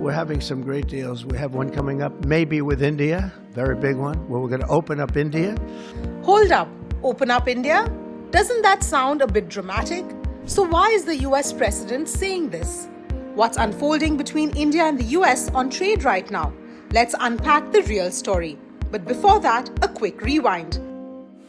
we're having some great deals. We have one coming up, maybe with India, very big one, where we're going to open up India. Hold up, open up India? Doesn't that sound a bit dramatic? So why is the US president saying this? What's unfolding between India and the US on trade right now? Let's unpack the real story. But before that, a quick rewind.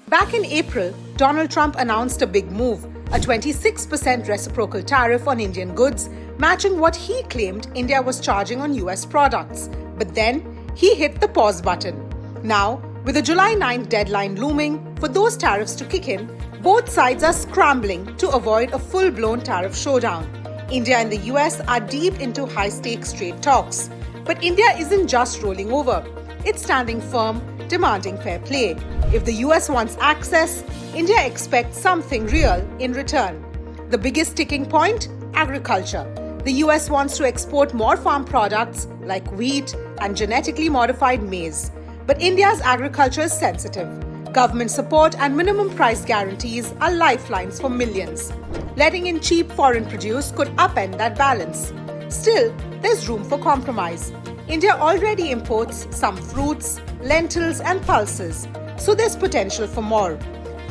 Back in April, Donald Trump announced a big move, a 26% reciprocal tariff on Indian goods, matching what he claimed India was charging on US products. But then, he hit the pause button. Now, with the July 9th deadline looming for those tariffs to kick in, both sides are scrambling to avoid a full-blown tariff showdown. India and the US are deep into high-stakes trade talks. But India isn't just rolling over. It's standing firm, demanding fair play. If the US wants access, India expects something real in return. The biggest sticking point? Agriculture. The US wants to export more farm products like wheat and genetically modified maize. But India's agriculture is sensitive. Government support and minimum price guarantees are lifelines for millions. Letting in cheap foreign produce could upend that balance. Still, there's room for compromise. India already imports some fruits, lentils and pulses, so there's potential for more.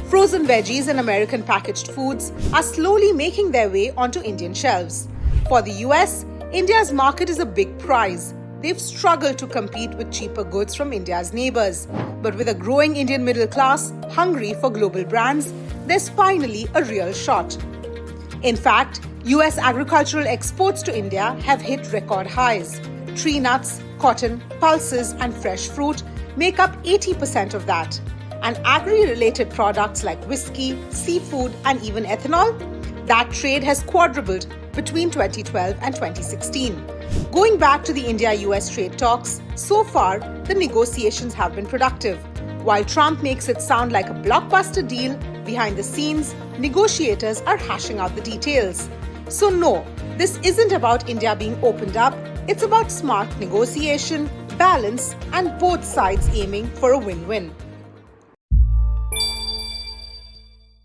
Frozen veggies and American packaged foods are slowly making their way onto Indian shelves. For the US, India's market is a big prize. They've struggled to compete with cheaper goods from India's neighbors. But with a growing Indian middle class hungry for global brands, there's finally a real shot. In fact, US agricultural exports to India have hit record highs. Tree nuts, cotton, pulses, and fresh fruit make up 80% of that. And agri-related products like whiskey, seafood, and even ethanol, that trade has quadrupled between 2012 and 2016. Going back to the India-US trade talks, so far, the negotiations have been productive. While Trump makes it sound like a blockbuster deal, behind the scenes, negotiators are hashing out the details. So no, this isn't about India being opened up. It's about smart negotiation, balance, and both sides aiming for a win-win.